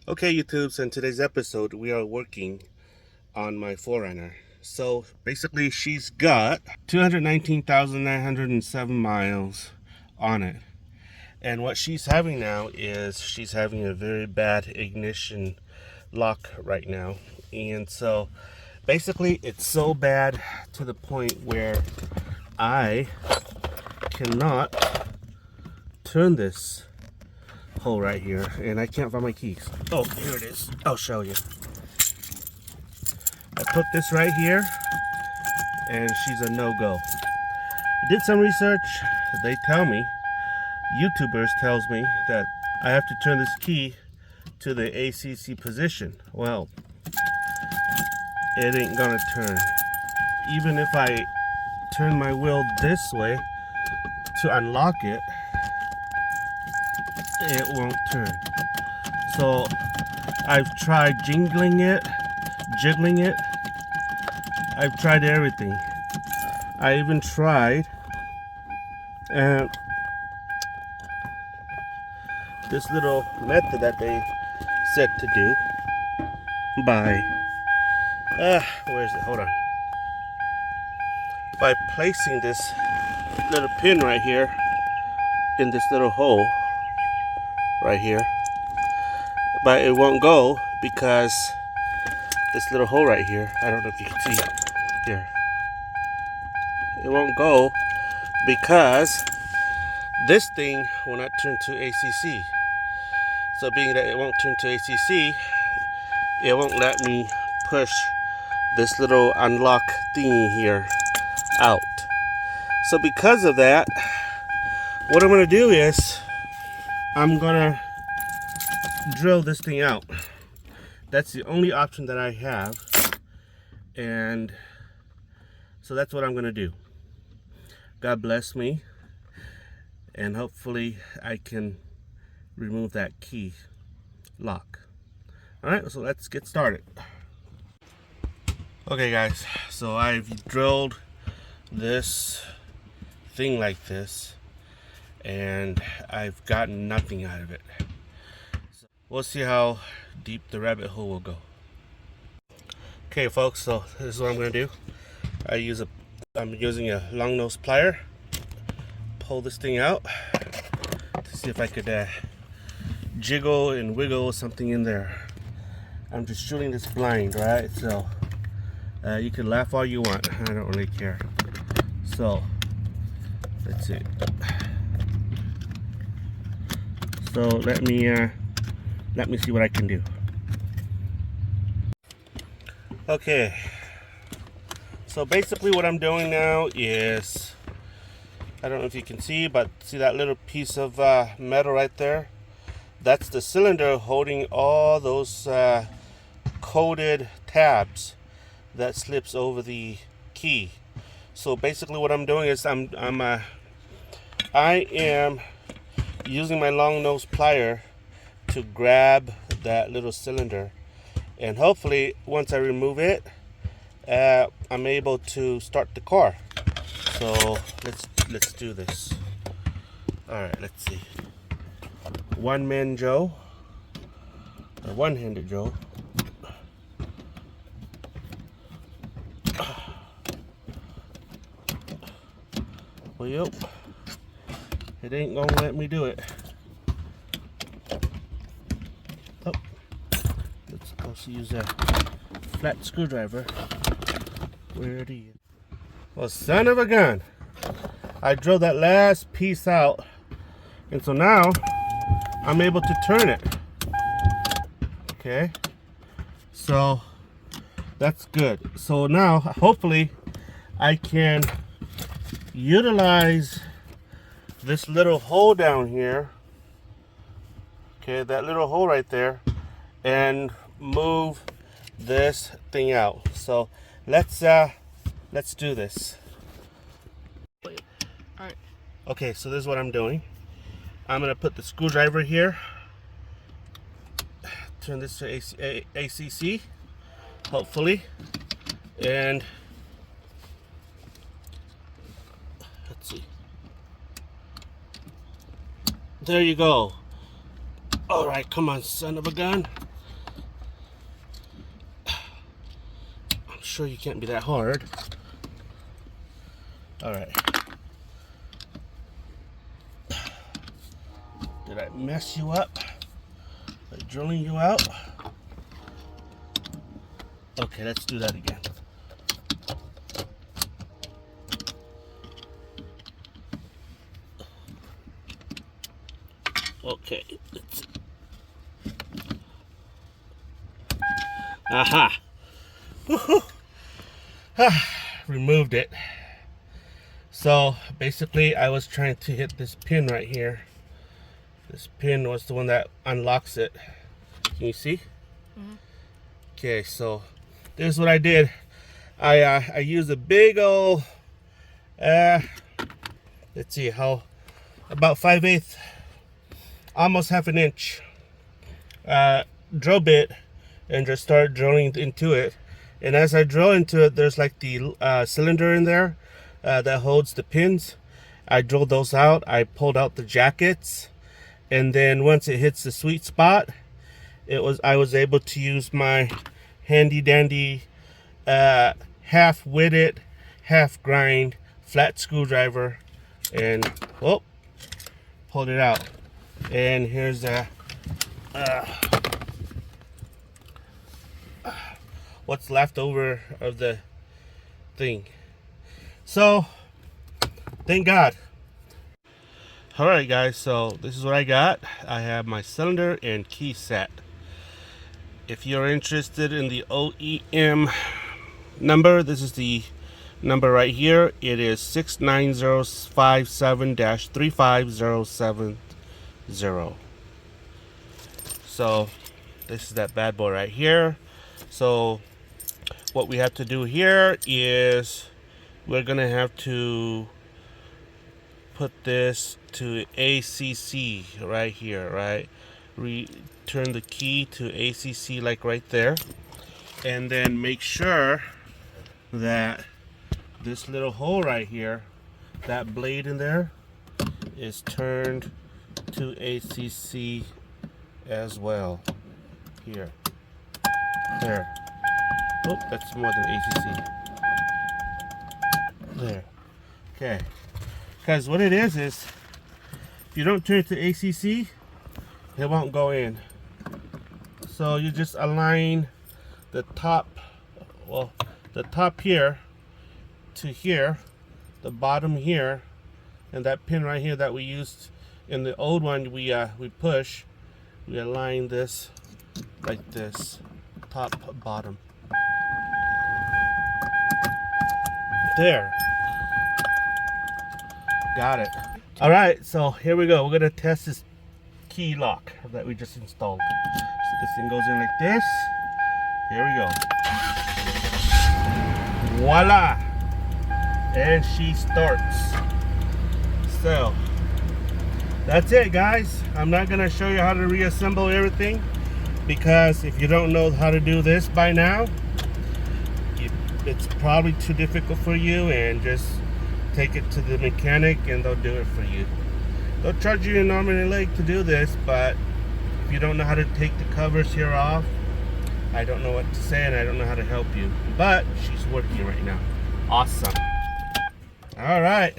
Okay, YouTubes, in today's episode, we are working on my 4Runner. So basically, she's got 219,907 miles on it. And what she's having now is she's having a very bad ignition lock right now. And so basically, it's so bad to the point where I cannot turn this hole right here, and I can't find my keys. Oh, here it is. I'll show you. I put this right here, and she's a no-go. I did some research. They tell me, YouTubers tells me that I have to turn this key to the ACC position. Well, it ain't gonna turn. Even if I turn my wheel this way to unlock it, it won't turn. So I've tried jiggling it. I've tried everything. I even tried this little method that they said to do by where is it? Hold on. By placing this little pin right here in this little hole right here, but it won't go because this little hole right here, I don't know if you can see here, it won't go because this thing will not turn to ACC. So being that it won't turn to ACC, it won't let me push this little unlock thingy here out. So because of that, what I'm gonna do is I'm gonna drill this thing out. That's the only option that I have, and so that's what I'm gonna do. God bless me, and hopefully I can remove that key lock. All right, so let's get started. Okay guys, so I've drilled this thing like this, and I've gotten nothing out of it. So we'll see how deep the rabbit hole will go. Okay folks, so this is what I'm gonna do. I'm using a long nose plier. Pull this thing out to see if I could jiggle and wiggle something in there. I'm just shooting this blind, right? So you can laugh all you want. I don't really care. So let's see. So let me see what I can do. Okay. So basically what I'm doing now is, I don't know if you can see, but see that little piece of metal right there? That's the cylinder holding all those coated tabs that slips over the key. So basically what I'm doing is I am using my long nose plier to grab that little cylinder, and hopefully once I remove it, I'm able to start the car. So let's do this. All right, let's see. One-man Joe, or one-handed Joe. Well, yep, it ain't gonna let me do it. Oh, let's also use a flat screwdriver. Where it is? Well, son of a gun! I drilled that last piece out, and so now I'm able to turn it. Okay, so that's good. So now hopefully I can utilize this little hole down here, okay, that little hole right there, and move this thing out. So let's do this. All right. Okay, so this is what I'm doing. I'm gonna put the screwdriver here, turn this to ACC, hopefully, and let's see. There you go. All right, come on, son of a gun. sure you can't be that hard. All right. Did I mess you up by drilling you out? Okay, let's do that again. Okay. Aha. Removed it. So basically I was trying to hit this pin right here. This pin was the one that unlocks it. Can you see? Mm-hmm. Okay, so this is what I did. I used a big old let's see how about 5/8, almost half an inch drill bit, and just start drilling into it. And as I drill into it, there's like the cylinder in there that holds the pins. I drilled those out. I pulled out the jackets, and then once it hits the sweet spot, I was able to use my handy dandy half witted, half grind flat screwdriver and pulled it out. And here's a what's left over of the thing. So thank God. Alright guys, so this is what I got. I have my cylinder and key set. If you're interested in the OEM number, this is the number right here. It is 69057-35070. So this is that bad boy right here. So what we have to do here is we're gonna have to put this to ACC right here, right? Turn the key to ACC like right there, and then make sure that this little hole right here, that blade in there, is turned to ACC as well. Here, there. Oh, that's more than ACC. There. Okay. Because what it is if you don't turn it to ACC, it won't go in. So you just align the top, well, the top here to here, the bottom here, and that pin right here that we used in the old one, we push, we align this like this, top, bottom. There. Got it. All right, so here we go. We're gonna test this key lock that we just installed. So this thing goes in like this. Here we go. Voila! And she starts. So that's it, guys. I'm not gonna show you how to reassemble everything, because if you don't know how to do this by now, it's probably too difficult for you, and just take it to the mechanic and they'll do it for you. They'll charge you an arm and a leg to do this, but if you don't know how to take the covers here off, I don't know what to say, and I don't know how to help you. But she's working right now. Awesome. All right.